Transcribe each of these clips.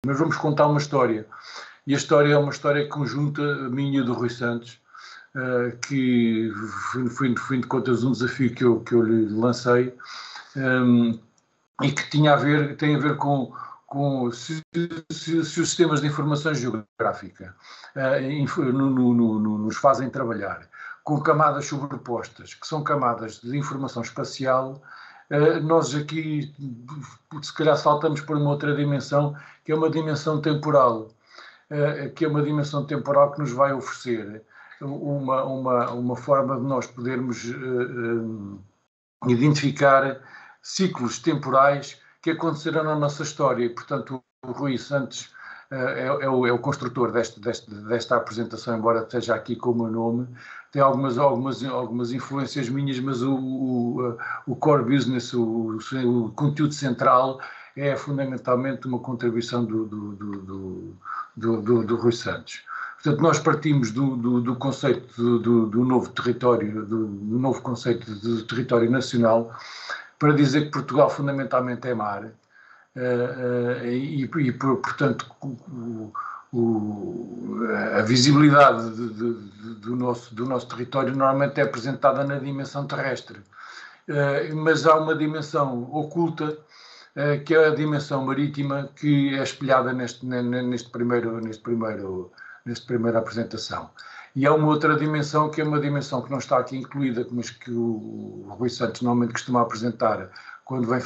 mas vamos contar uma história. E a história é uma história conjunta minha e do Rui Santos, que foi, no fim de contas, um desafio que eu lhe lancei, e que tem a ver com se os sistemas de informação geográfica nos fazem trabalhar com camadas sobrepostas, que são camadas de informação espacial, nós aqui se calhar saltamos para uma outra dimensão, que é uma dimensão temporal, que nos vai oferecer uma forma de nós podermos identificar ciclos temporais que aconteceram na nossa história. E, portanto, o Rui Santos é o construtor desta apresentação, embora esteja aqui com o meu nome. Tem algumas influências minhas, mas o core business, o conteúdo central, é fundamentalmente uma contribuição do Rui Santos. Portanto, nós partimos do conceito do novo território, do novo conceito de território nacional, para dizer que Portugal fundamentalmente é mar, portanto, a visibilidade do nosso território normalmente é apresentada na dimensão terrestre, mas há uma dimensão oculta, que é a dimensão marítima, que é espelhada nesta primeira apresentação. E há uma outra dimensão, que é uma dimensão que não está aqui incluída, mas que o Rui Santos normalmente costuma apresentar quando vem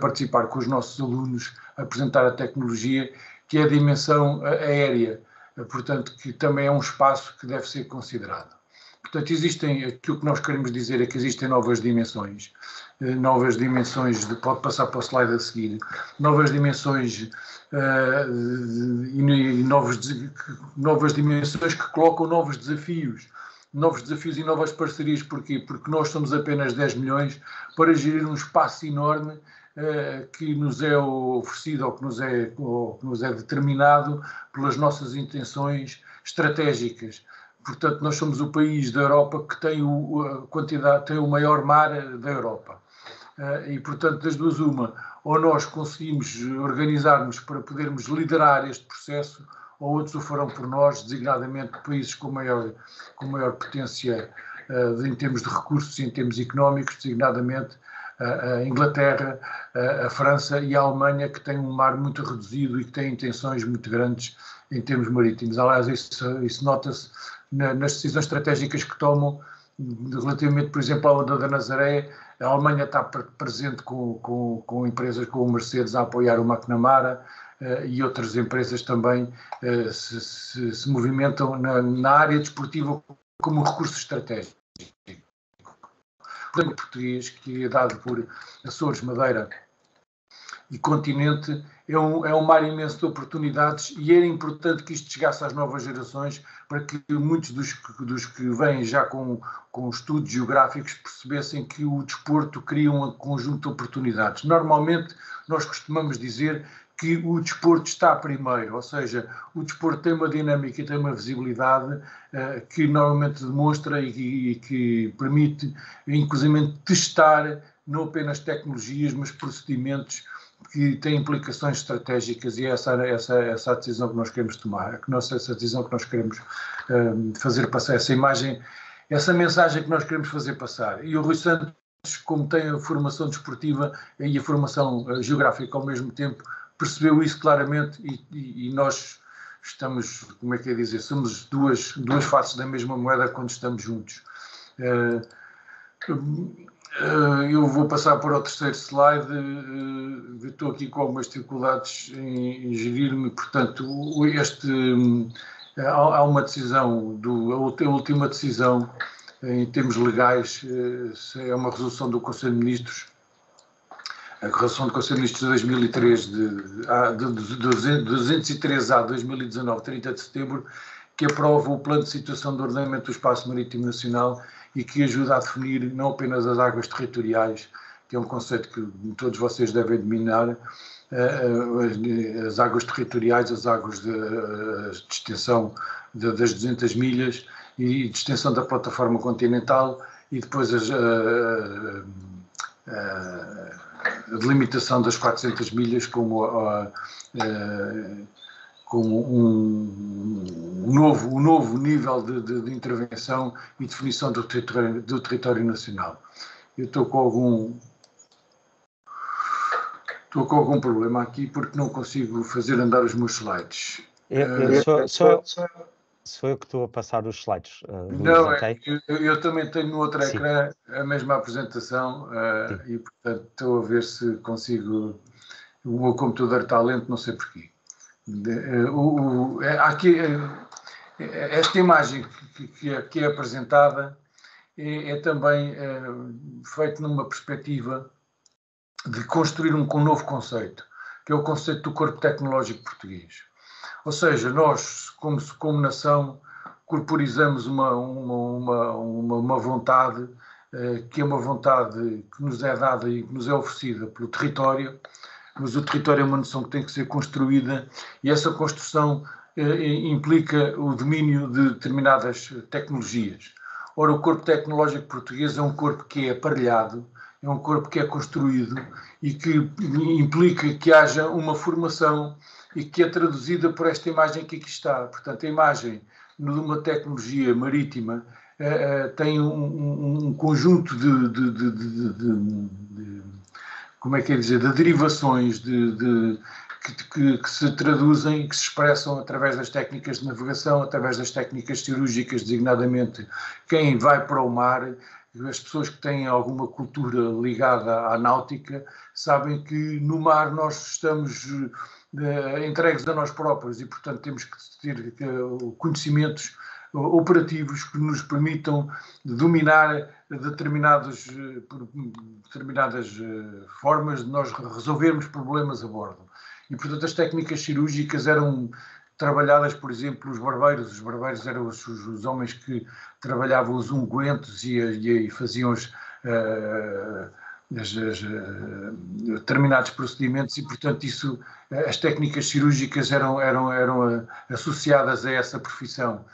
participar com os nossos alunos, apresentar a tecnologia, que é a dimensão aérea, portanto, que também é um espaço que deve ser considerado. Portanto, aquilo que nós queremos dizer é que existem novas dimensões, pode passar para o slide a seguir, novas dimensões novas dimensões que colocam novos desafios e novas parcerias. Porquê? Porque nós somos apenas 10 milhões para gerir um espaço enorme que nos é oferecido ou que nos é determinado pelas nossas intenções estratégicas. Portanto, nós somos o país da Europa que tem o maior mar da Europa. E, portanto, das duas uma, ou nós conseguimos organizar-nos para podermos liderar este processo, ou outros o farão por nós, designadamente países com maior potência em termos de recursos e em termos económicos, designadamente a Inglaterra, a França e a Alemanha, que têm um mar muito reduzido e que têm intenções muito grandes em termos marítimos. Aliás, isso nota-se nas decisões estratégicas que tomam relativamente, por exemplo, à Onda da Nazaré. A Alemanha está presente com empresas como o Mercedes a apoiar o McNamara, e outras empresas também se movimentam na área desportiva como recurso estratégico. O português, que é dado por Açores, Madeira e continente, é um mar imenso de oportunidades, e era importante que isto chegasse às novas gerações, para que muitos dos que vêm já com estudos geográficos percebessem que o desporto cria um conjunto de oportunidades. Normalmente nós costumamos dizer que o desporto está primeiro, ou seja, o desporto tem uma dinâmica e tem uma visibilidade que normalmente demonstra e que permite, inclusive, testar não apenas tecnologias, mas procedimentos que têm implicações estratégicas, e é essa a decisão que nós queremos tomar, essa decisão que nós queremos fazer passar, essa mensagem que nós queremos fazer passar. E o Rui Santos, como tem a formação desportiva e a formação geográfica ao mesmo tempo, percebeu isso claramente, e nós estamos, como é que é dizer, somos duas faces da mesma moeda quando estamos juntos. Eu vou passar para o terceiro slide. Estou aqui com algumas dificuldades em gerir-me, portanto, há uma decisão, a última decisão em termos legais, é uma resolução do Conselho de Ministros, a resolução do Conselho de Ministros de 2003, de 203A 2019, 30 de setembro, que aprova o Plano de Situação de Ordenamento do Espaço Marítimo Nacional e que ajuda a definir não apenas as águas territoriais, que é um conceito que todos vocês devem dominar, as águas territoriais, as águas de extensão das 200 milhas e de extensão da plataforma continental, e depois delimitação das 400 milhas como um novo nível de intervenção e definição do território nacional. Eu estou com algum problema aqui porque não consigo fazer andar os meus slides. Sou eu que estou a passar os slides, Luís, não, ok? Eu também tenho no outro Sim. ecrã a mesma apresentação e, portanto, estou a ver se consigo. O meu computador está lento, não sei porquê. Aqui, esta imagem que é apresentada é também feita numa perspectiva de construir um novo conceito, que é o conceito do corpo tecnológico português. Ou seja, nós, como nação, corporizamos uma vontade que é uma vontade que nos é dada e que nos é oferecida pelo território, mas o território é uma noção que tem que ser construída e essa construção implica o domínio de determinadas tecnologias. Ora, o corpo tecnológico português é um corpo que é aparelhado, é um corpo que é construído e que implica que haja uma formação e que é traduzida por esta imagem que aqui está. Portanto, a imagem de uma tecnologia marítima tem um conjunto como é que é dizer, de derivações que se traduzem, que se expressam através das técnicas de navegação, através das técnicas cirúrgicas, designadamente quem vai para o mar. As pessoas que têm alguma cultura ligada à náutica sabem que no mar nós estamos entregues a nós próprios e, portanto, temos que ter conhecimentos operativos que nos permitam dominar determinadas formas de nós resolvermos problemas a bordo. E, portanto, as técnicas cirúrgicas eram trabalhadas, por exemplo, os barbeiros. Os barbeiros eram os homens que trabalhavam os ungüentos e faziam determinados procedimentos e, portanto, as técnicas cirúrgicas eram associadas a essa profissão.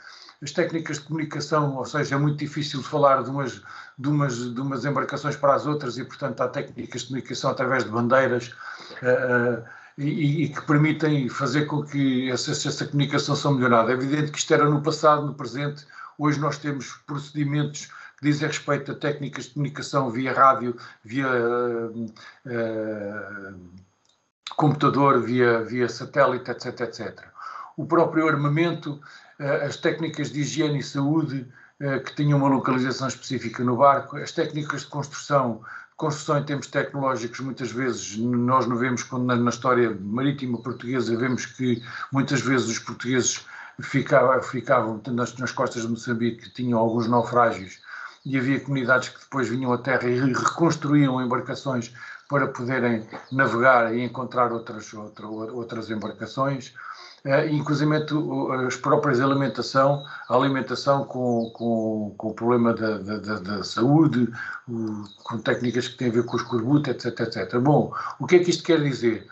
As técnicas de comunicação, ou seja, é muito difícil falar de umas embarcações para as outras e, portanto, há técnicas de comunicação através de bandeiras e que permitem fazer com que essa comunicação seja melhorada. É evidente que isto era no passado, no presente. Hoje nós temos procedimentos que dizem respeito a técnicas de comunicação via rádio, via computador, via satélite, etc, etc. O próprio armamento, as técnicas de higiene e saúde, que tinham uma localização específica no barco, as técnicas de construção em termos tecnológicos, muitas vezes nós não vemos, quando na história marítima portuguesa, vemos que muitas vezes os portugueses ficavam nas costas de Moçambique, tinham alguns naufrágios e havia comunidades que depois vinham à terra e reconstruíam embarcações para poderem navegar e encontrar outras embarcações. Inclusive as próprias a alimentação com o problema da saúde, com técnicas que têm a ver com o escorbuto, etc, etc. Bom, o que é que isto quer dizer?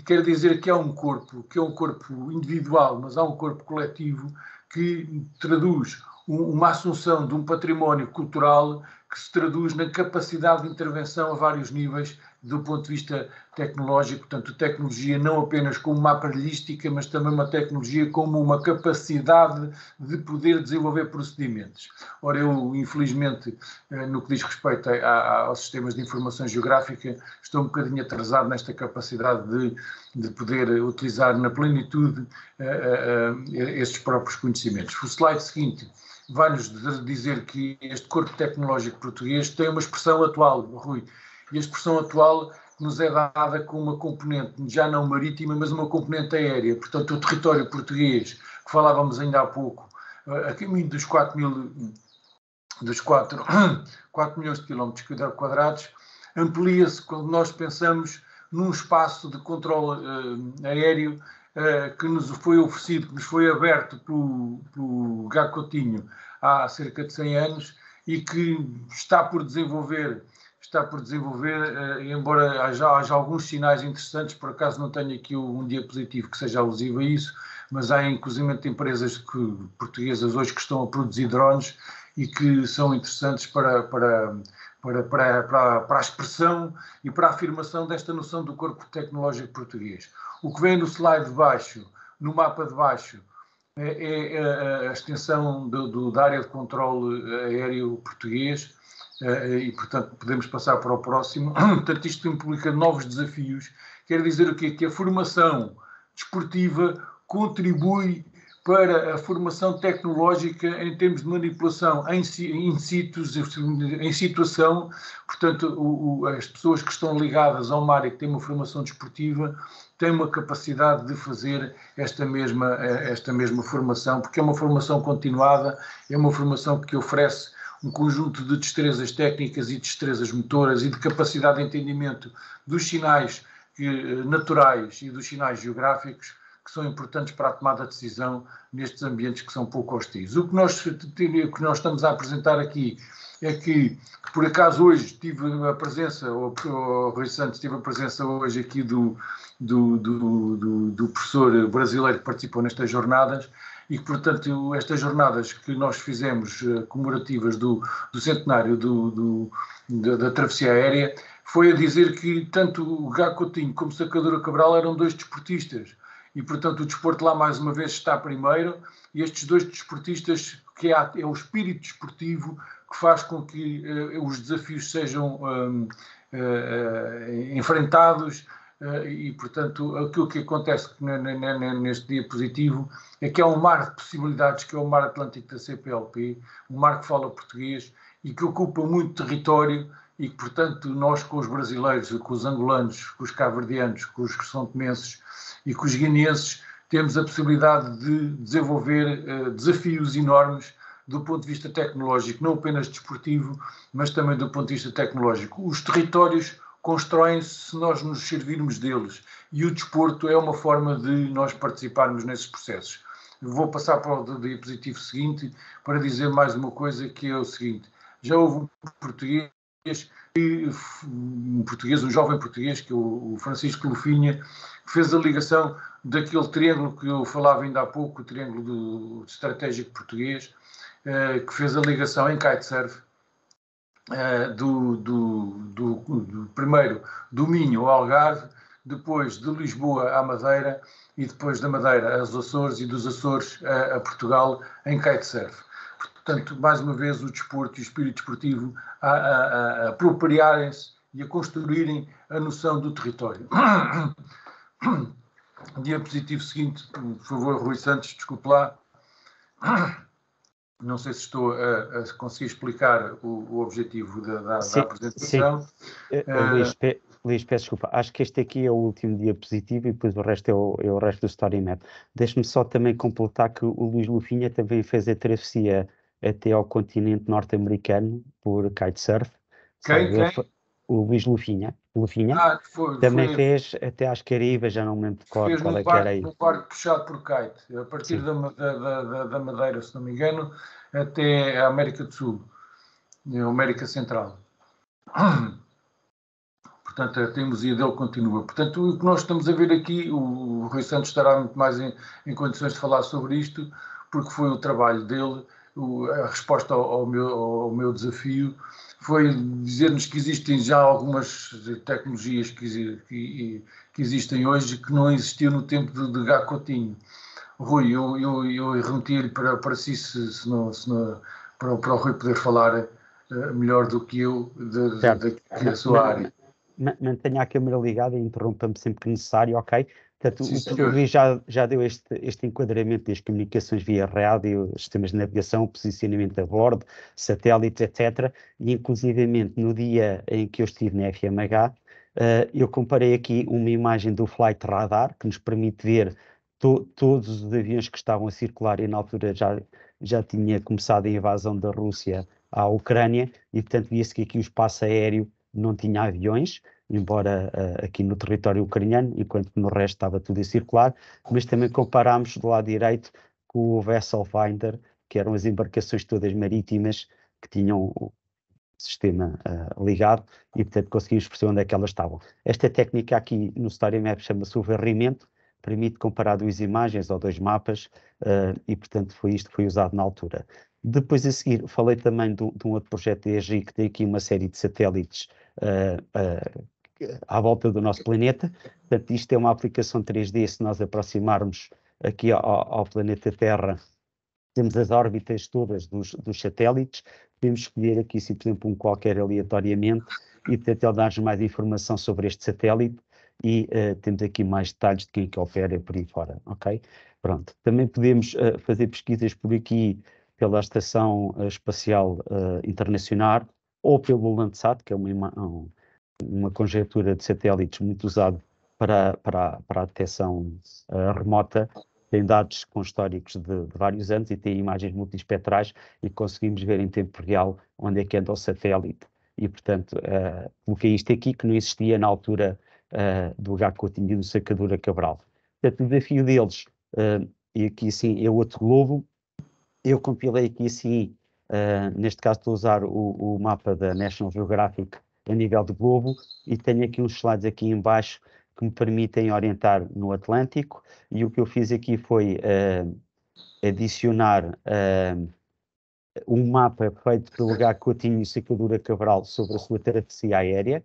Quer dizer que há um corpo, que é um corpo individual, mas há um corpo coletivo que traduz uma assunção de um património cultural que se traduz na capacidade de intervenção a vários níveis do ponto de vista tecnológico. Portanto, tecnologia não apenas como uma aparelhística, mas também uma tecnologia como uma capacidade de poder desenvolver procedimentos. Ora, eu, infelizmente, no que diz respeito aos sistemas de informação geográfica, estou um bocadinho atrasado nesta capacidade de poder utilizar na plenitude esses próprios conhecimentos. O slide seguinte vai-nos dizer que este corpo tecnológico português tem uma expressão atual, Rui, e a expressão atual nos é dada com uma componente já não marítima, mas uma componente aérea. Portanto, o território português, que falávamos ainda há pouco, a caminho dos 4 milhões de quilómetros quadrados, amplia-se quando nós pensamos num espaço de controle aéreo que nos foi oferecido, que nos foi aberto pelo Gago Coutinho há cerca de 100 anos e que está por desenvolver, embora haja alguns sinais interessantes, por acaso não tenho aqui um diapositivo que seja alusivo a isso, mas há inclusive empresas portuguesas hoje que estão a produzir drones e que são interessantes para a expressão e para a afirmação desta noção do corpo tecnológico português. O que vem no slide de baixo, no mapa de baixo, é a extensão da área de controle aéreo português, e, portanto, podemos passar para o próximo. Portanto, isto implica novos desafios. Quer dizer o quê? Que a formação desportiva contribui para a formação tecnológica em termos de manipulação em situação. Portanto, as pessoas que estão ligadas a uma área que tem uma formação desportiva têm uma capacidade de fazer esta mesma formação, porque é uma formação continuada, é uma formação que oferece um conjunto de destrezas técnicas e destrezas motoras e de capacidade de entendimento dos sinais naturais e dos sinais geográficos que são importantes para a tomada de decisão nestes ambientes que são pouco hostis. O que nós estamos a apresentar aqui é que, por acaso, hoje tive a presença, o Rui Santos teve a presença hoje aqui do professor brasileiro que participou nestas jornadas, e que, portanto, estas jornadas que nós fizemos comemorativas do centenário da travessia aérea, foi a dizer que tanto o Gá Coutinho como Sacadura Cabral eram dois desportistas, e, portanto, o desporto lá, mais uma vez, está primeiro, e estes dois desportistas, é o espírito desportivo que faz com que os desafios sejam enfrentados, e, portanto, aquilo que acontece neste diapositivo é que é um mar de possibilidades, que é o mar Atlântico da CPLP, um mar que fala português e que ocupa muito território, e que, portanto, nós com os brasileiros, com os angolanos, com os cabo-verdianos, com os são-tomenses e com os guineenses, temos a possibilidade de desenvolver desafios enormes do ponto de vista tecnológico, não apenas desportivo, mas também do ponto de vista tecnológico. Os territórios constroem-se se nós nos servirmos deles, e o desporto é uma forma de nós participarmos nesses processos. Vou passar para o diapositivo seguinte para dizer mais uma coisa, que é o seguinte: já houve um jovem português, que é o Francisco Lufinha, que fez a ligação daquele triângulo que eu falava ainda há pouco, o triângulo estratégico português, que fez a ligação em kitesurf, primeiro do Minho ao Algarve, depois de Lisboa à Madeira, e depois da Madeira aos Açores, e dos Açores a Portugal em kitesurf. Portanto, mais uma vez, o desporto e o espírito desportivo a apropriarem-se e a construírem a noção do território. Diapositivo seguinte, por favor, Rui Santos, desculpe lá. Não sei se estou a conseguir explicar o objetivo da apresentação. Sim. Luís, peço desculpa. Acho que este aqui é o último diapositivo e depois o resto é o resto do Story Map. Deixe-me só também completar que o Luís Lufinha também fez a travessia até ao continente norte-americano por kitesurf. Quem? O Luís Lufinha. Foi fez até às Caraíbas, já não me lembro de qual é que era aí. Fez no barco puxado por kite, a partir da Madeira, se não me engano, até a América do Sul, a América Central. Portanto, a teimosia dele continua. Portanto, o que nós estamos a ver aqui, o Rui Santos estará muito mais em condições de falar sobre isto, porque foi o trabalho dele, a resposta ao meu desafio, foi dizer-nos que existem já algumas tecnologias que existem hoje que não existiam no tempo de Gá Coutinho. Rui, eu remeti-lhe para si, para o Rui poder falar melhor do que eu da sua área. Mantenha a câmera ligada e interrompa-me sempre que necessário, ok? Portanto, o professor Luís já deu este enquadramento das comunicações via rádio, sistemas de navegação, posicionamento a bordo, satélite, etc. E, inclusivamente, no dia em que eu estive na FMH, eu comparei aqui uma imagem do Flight Radar, que nos permite ver todos os aviões que estavam a circular, e na altura já tinha começado a invasão da Rússia à Ucrânia, e, portanto, via-se que aqui o espaço aéreo não tinha aviões, embora aqui no território ucraniano, enquanto que no resto estava tudo a circular, mas também comparámos do lado direito com o Vessel Finder, que eram as embarcações todas marítimas que tinham o sistema ligado, e portanto conseguimos perceber onde é que elas estavam. Esta técnica aqui no Story Map chama-se o varrimento, permite comparar duas imagens ou dois mapas, e portanto foi isto que foi usado na altura. Depois a seguir falei também de um outro projeto da EGI que tem aqui uma série de satélites à volta do nosso planeta. Portanto, isto é uma aplicação 3D. Se nós aproximarmos aqui ao planeta Terra, temos as órbitas todas dos satélites. Podemos escolher aqui, se, por exemplo, um qualquer aleatoriamente, e portanto ele dá-nos mais informação sobre este satélite e temos aqui mais detalhes de quem é que opera por aí fora, ok? Pronto. Também podemos fazer pesquisas por aqui pela Estação Espacial Internacional ou pelo Landsat, que é uma conjectura de satélites muito usado para a detecção remota. Tem dados com históricos de vários anos e tem imagens multiespectrais e conseguimos ver em tempo real onde é que anda o satélite. E, portanto, coloquei isto aqui que não existia na altura do H. Coutinho e do Sacadura Cabral. Portanto, o desafio deles, e aqui sim é outro globo, eu compilei aqui sim, neste caso estou a usar o mapa da National Geographic a nível de globo e tenho aqui uns slides aqui em baixo que me permitem orientar no Atlântico, e o que eu fiz aqui foi adicionar um mapa feito pelo H. Coutinho e Sacadura Cabral sobre a sua travessia aérea.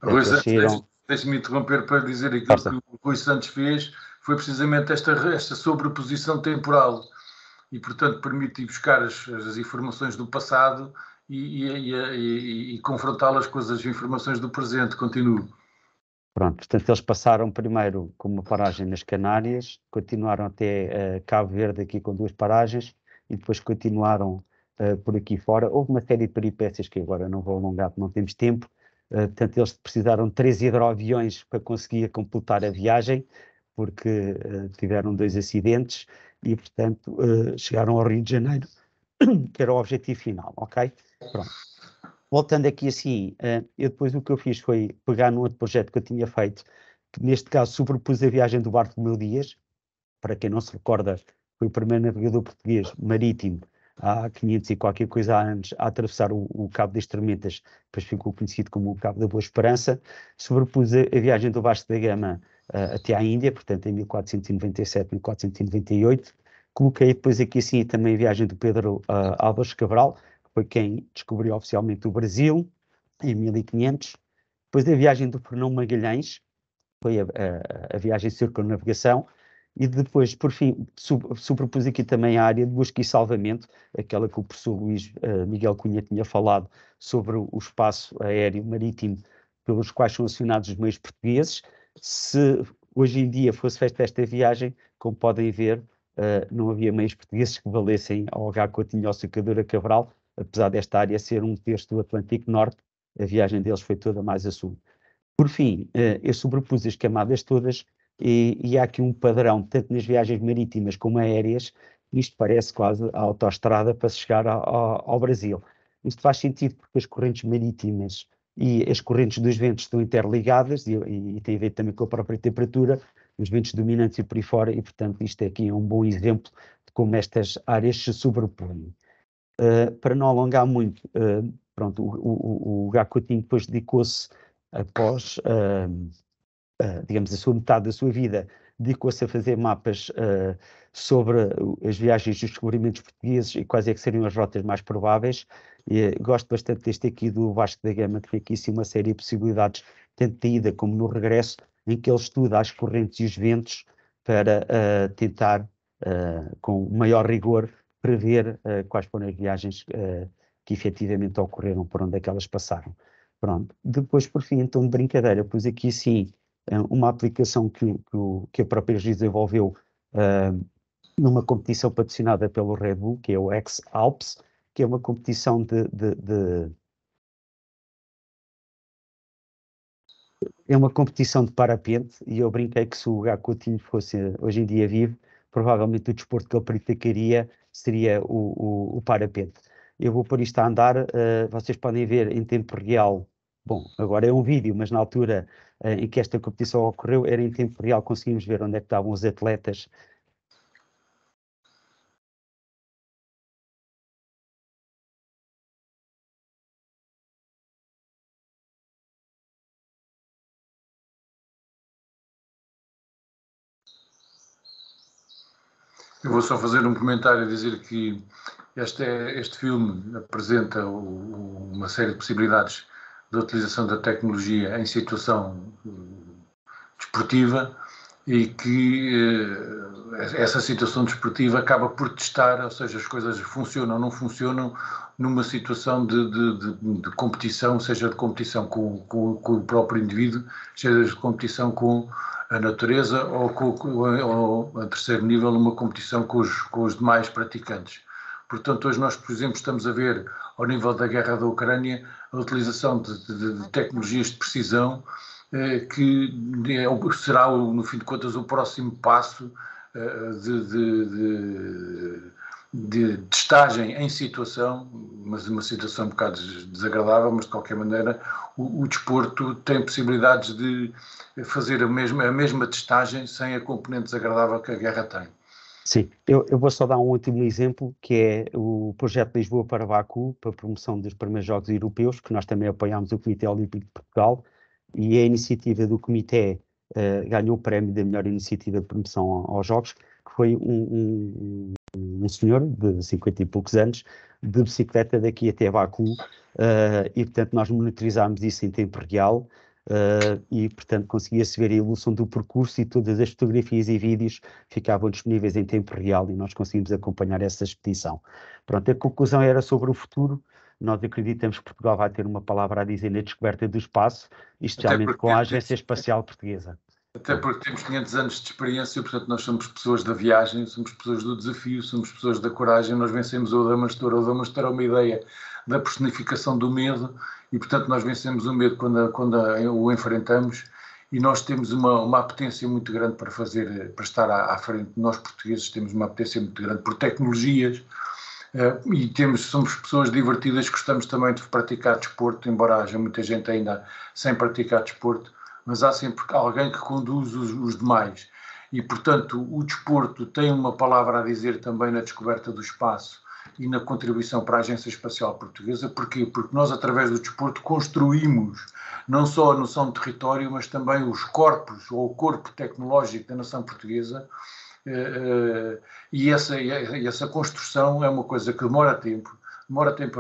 Rui Portanto, Santos, saíram... deixe-me interromper para dizer aquilo que o Rui Santos fez, foi precisamente esta sobreposição temporal e, portanto, permite ir buscar as informações do passado e confrontá-las com as informações do presente. Continuo. Pronto, portanto, eles passaram primeiro com uma paragem nas Canárias, continuaram até Cabo Verde aqui com 2 paragens e depois continuaram por aqui fora. Houve uma série de peripécias que agora não vou alongar porque não temos tempo. Portanto, eles precisaram de 3 hidroaviões para conseguir completar a viagem, porque tiveram 2 acidentes e, portanto, chegaram ao Rio de Janeiro, que era o objetivo final, ok? Pronto. Voltando aqui assim, eu depois o que eu fiz foi pegar num outro projeto que eu tinha feito, que neste caso sobrepus a viagem do Bartolomeu Dias. Para quem não se recorda, foi o primeiro navegador português marítimo há 500 e qualquer coisa anos a atravessar o Cabo das Tormentas, depois ficou conhecido como o Cabo da Boa Esperança. Sobrepus a viagem do Vasco da Gama até à Índia, portanto em 1497, 1498. Coloquei depois aqui assim também a viagem do Pedro Álvares Cabral, que foi quem descobriu oficialmente o Brasil, em 1500. Depois a viagem do Fernão Magalhães, foi a viagem de circunnavegação, e depois, por fim, sobrepus aqui também a área de busca e salvamento, aquela que o professor Luís Miguel Cunha tinha falado sobre o espaço aéreo marítimo pelos quais são acionados os meios portugueses. Se hoje em dia fosse feita esta viagem, como podem ver, não havia meios portugueses que valessem ao H. Coutinho ou Sacadura Cabral, apesar desta área ser um terço do Atlântico Norte, a viagem deles foi toda mais a sul. Por fim, eu sobrepus as camadas todas e há aqui um padrão, tanto nas viagens marítimas como aéreas, isto parece quase a autoestrada para se chegar ao Brasil. Isto faz sentido porque as correntes marítimas e as correntes dos ventos estão interligadas e tem a ver também com a própria temperatura, os ventos dominantes e por aí fora, e portanto isto aqui é um bom exemplo de como estas áreas se sobrepõem. Para não alongar muito, pronto, o H. Coutinho depois dedicou-se após, digamos, a sua metade da sua vida, dedicou-se a fazer mapas sobre as viagens dos descobrimentos portugueses e quais é que seriam as rotas mais prováveis. E, gosto bastante deste aqui do Vasco da Gama, que tem aqui sim uma série de possibilidades, tanto de ida como no regresso, em que ele estuda as correntes e os ventos para tentar, com maior rigor, prever quais foram as viagens que efetivamente ocorreram, por onde é que elas passaram. Pronto. Depois, por fim, então, de brincadeira, pus aqui sim uma aplicação que a própria GIS desenvolveu numa competição patrocinada pelo Red Bull, que é o X-Alps, que é uma competição é uma competição de parapente, e eu brinquei que se o H. Coutinho fosse hoje em dia vivo, provavelmente o desporto que ele praticaria seria o parapente. Eu vou pôr isto a andar, vocês podem ver em tempo real. Bom, agora é um vídeo, mas na altura em que esta competição ocorreu, era em tempo real, conseguimos ver onde é que estavam os atletas. Eu vou só fazer um comentário e dizer que Este filme apresenta uma série de possibilidades de utilização da tecnologia em situação desportiva e que essa situação desportiva acaba por testar, ou seja, as coisas funcionam ou não funcionam numa situação de competição, seja de competição com o próprio indivíduo, seja de competição com a natureza ou a terceiro nível, numa competição com os demais praticantes. Portanto, hoje nós, por exemplo, estamos a ver, ao nível da guerra da Ucrânia, a utilização de tecnologias de precisão, que será, no fim de contas, o próximo passo de testagem em situação, mas uma situação um bocado desagradável, mas de qualquer maneira o desporto tem possibilidades de fazer a mesma testagem sem a componente desagradável que a guerra tem. Sim, eu vou só dar um último exemplo, que é o projeto Lisboa para Baku, para a promoção dos primeiros Jogos Europeus, que nós também apoiámos o Comitê Olímpico de Portugal, e a iniciativa do Comitê ganhou o prémio da melhor iniciativa de promoção aos Jogos, que foi um senhor de 50 e poucos anos, de bicicleta daqui até Baku, e portanto nós monitorizámos isso em tempo real, e portanto conseguia-se ver a evolução do percurso e todas as fotografias e vídeos ficavam disponíveis em tempo real e nós conseguimos acompanhar essa expedição. Pronto, a conclusão era sobre o futuro. Nós acreditamos que Portugal vai ter uma palavra a dizer na descoberta do espaço, especialmente com a Agência Espacial Portuguesa. Até porque temos 500 anos de experiência, portanto nós somos pessoas da viagem, somos pessoas do desafio, somos pessoas da coragem, nós vencemos o Adamastor. O Adamastor é uma ideia da personificação do medo e, portanto, nós vencemos o medo quando o enfrentamos e nós temos uma apetência muito grande para estar à frente. Nós, portugueses, temos uma apetência muito grande por tecnologias e somos pessoas divertidas, gostamos também de praticar desporto, embora haja muita gente ainda sem praticar desporto, mas há sempre alguém que conduz os demais. E, portanto, o desporto tem uma palavra a dizer também na descoberta do espaço e na contribuição para a Agência Espacial Portuguesa. Porquê? Porque nós, através do desporto, construímos não só a noção de território, mas também os corpos, ou o corpo tecnológico da nação portuguesa. E essa construção é uma coisa que demora tempo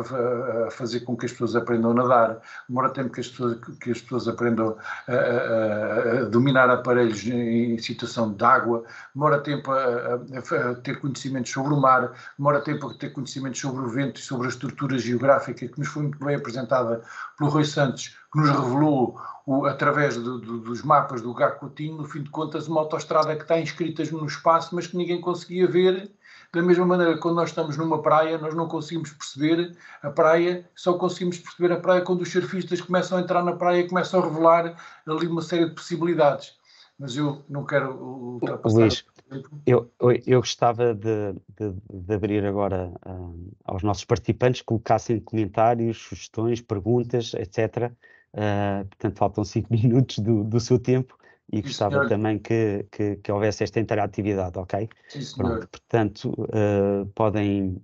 a fazer com que as pessoas aprendam a nadar, demora tempo que as pessoas aprendam a dominar aparelhos em situação de água, demora tempo a ter conhecimentos sobre o mar, demora tempo a ter conhecimentos sobre o vento e sobre a estrutura geográfica que nos foi muito bem apresentada pelo Rui Santos, que nos revelou, através dos mapas do Gago Coutinho, no fim de contas, uma autoestrada que está inscrita no espaço, mas que ninguém conseguia ver. Da mesma maneira, quando nós estamos numa praia, nós não conseguimos perceber a praia, só conseguimos perceber a praia quando os surfistas começam a entrar na praia e começam a revelar ali uma série de possibilidades. Mas eu não quero ultrapassar... Luís, eu gostava de abrir agora aos nossos participantes, que colocassem comentários, sugestões, perguntas, etc. Portanto, faltam 5 minutos do seu tempo. E gostava também que houvesse esta interatividade, ok? Sim, senhor. Pronto, portanto, podem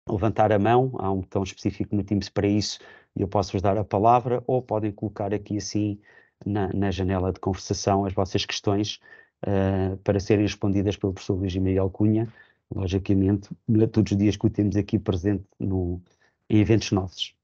levantar a mão, há um botão específico no Teams para isso, e eu posso-vos dar a palavra, ou podem colocar aqui assim na janela de conversação as vossas questões para serem respondidas pelo professor Luís Miguel Cunha, logicamente, todos os dias que o temos aqui presente em eventos nossos.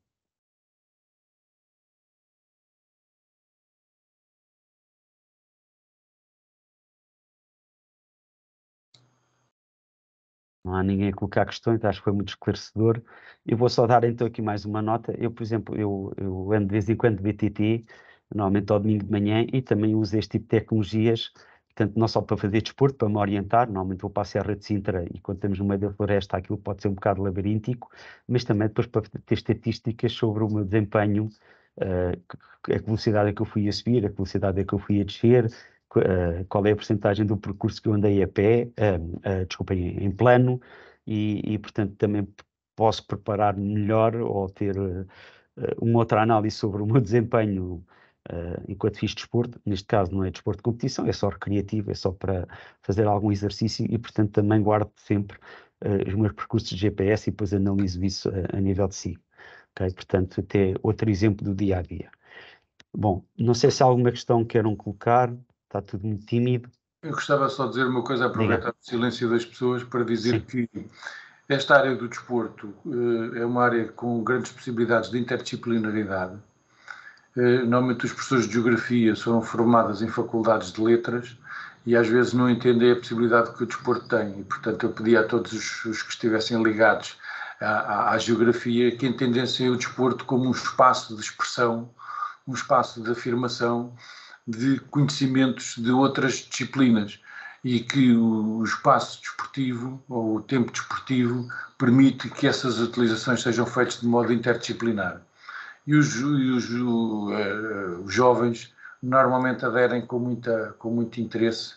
Não há ninguém a colocar questões, acho que foi muito esclarecedor. Eu vou só dar então aqui mais uma nota. Eu, por exemplo, eu ando de vez em quando de BTT, normalmente ao domingo de manhã, e também uso este tipo de tecnologias, portanto, não só para fazer desporto, para me orientar. Normalmente vou para a Serra de Sintra e quando estamos no meio da floresta aquilo pode ser um bocado labiríntico, mas também depois para ter estatísticas sobre o meu desempenho, a velocidade a que eu fui a subir, a velocidade a que eu fui a descer, qual é a porcentagem do percurso que eu andei a pé, desculpa, em plano, e portanto também posso preparar melhor ou ter uma outra análise sobre o meu desempenho enquanto fiz desporto. Neste caso não é desporto de competição, é só recreativo, é só para fazer algum exercício e portanto também guardo sempre os meus percursos de GPS e depois analiso isso a nível de si. Okay? Portanto, até outro exemplo do dia a dia. Bom, não sei se há alguma questão que queiram colocar. Está tudo muito tímido. Eu gostava só de dizer uma coisa, aproveitar o silêncio das pessoas para dizer que Esta área do desporto é uma área com grandes possibilidades de interdisciplinaridade. Normalmente os professores de geografia são formados em faculdades de letras e às vezes não entendem a possibilidade que o desporto tem. E, portanto, eu pedi a todos os que estivessem ligados à geografia que entendessem o desporto como um espaço de expressão, um espaço de afirmação de conhecimentos de outras disciplinas, e que o espaço desportivo ou o tempo desportivo permite que essas utilizações sejam feitas de modo interdisciplinar. E os jovens normalmente aderem com muito interesse,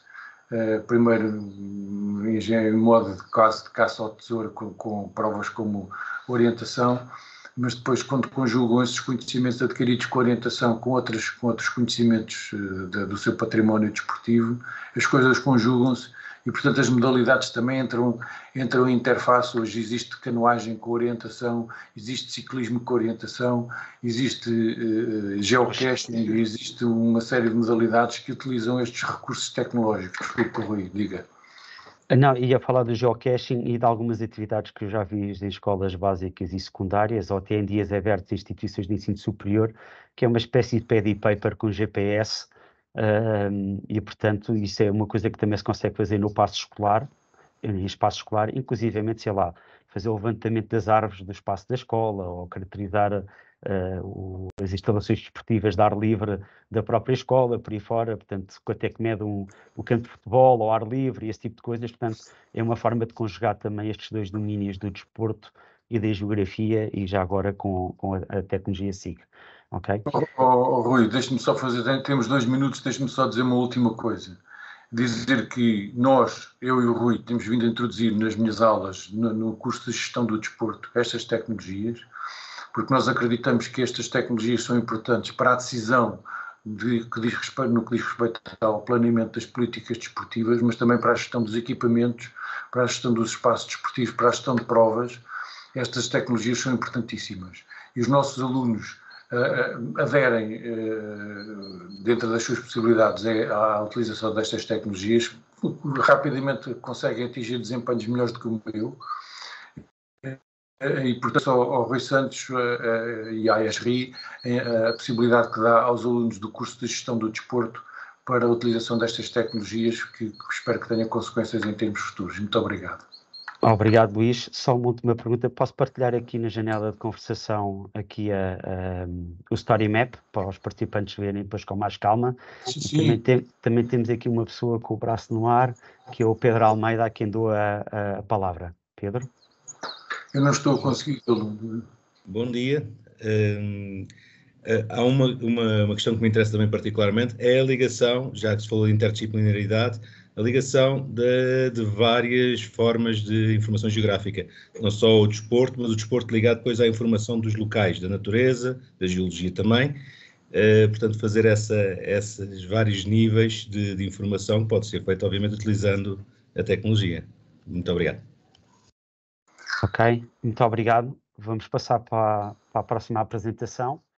primeiro em modo de caça ao tesouro, com provas como orientação, mas depois, quando conjugam esses conhecimentos adquiridos com orientação com outros conhecimentos do seu património desportivo, as coisas conjugam-se e, portanto, as modalidades também entram em interface. Hoje existe canoagem com orientação, existe ciclismo com orientação, existe geocaching, existe uma série de modalidades que utilizam estes recursos tecnológicos. Desculpe, Rui, diga. Não, ia falar do geocaching e de algumas atividades que eu já vi em escolas básicas e secundárias, ou até em dias abertos em instituições de ensino superior, que é uma espécie de pad e paper com GPS, e, portanto, isso é uma coisa que também se consegue fazer no espaço escolar, inclusivamente, sei lá, fazer o levantamento das árvores do espaço da escola, ou caracterizar as instalações desportivas de ar livre da própria escola, por aí fora, portanto, quanto é que mede o campo de futebol ao ar livre e esse tipo de coisas. Portanto, é uma forma de conjugar também estes dois domínios do desporto e da geografia, e já agora com a tecnologia SIG. Ok? Rui, deixe-me só fazer, temos 2 minutos, deixe-me só dizer uma última coisa. Dizer que nós, eu e o Rui, temos vindo a introduzir nas minhas aulas, no curso de gestão do desporto, estas tecnologias, porque nós acreditamos que estas tecnologias são importantes para a decisão no que diz respeito ao planeamento das políticas desportivas, mas também para a gestão dos equipamentos, para a gestão dos espaços desportivos, para a gestão de provas. Estas tecnologias são importantíssimas. E os nossos alunos aderem, dentro das suas possibilidades, à utilização destas tecnologias, rapidamente conseguem atingir desempenhos melhores do que o meu. E, portanto, ao Rui Santos e à ESRI, a possibilidade que dá aos alunos do curso de gestão do desporto para a utilização destas tecnologias, que espero que tenha consequências em termos futuros. Muito obrigado. Obrigado, Luís. Só uma última pergunta. Posso partilhar aqui na janela de conversação aqui o Story Map, para os participantes verem depois com mais calma. Sim. Também temos aqui uma pessoa com o braço no ar, que é o Pedro Almeida, a quem dou a palavra. Pedro? Eu não estou a conseguir. Bom dia. Há uma questão que me interessa também particularmente, é a ligação, já que se falou de interdisciplinaridade, a ligação de várias formas de informação geográfica, não só o desporto, mas o desporto ligado depois à informação dos locais, da natureza, da geologia também. Portanto, fazer esses vários níveis de informação pode ser feito, obviamente, utilizando a tecnologia. Muito obrigado. Ok, muito obrigado. Vamos passar para a próxima apresentação.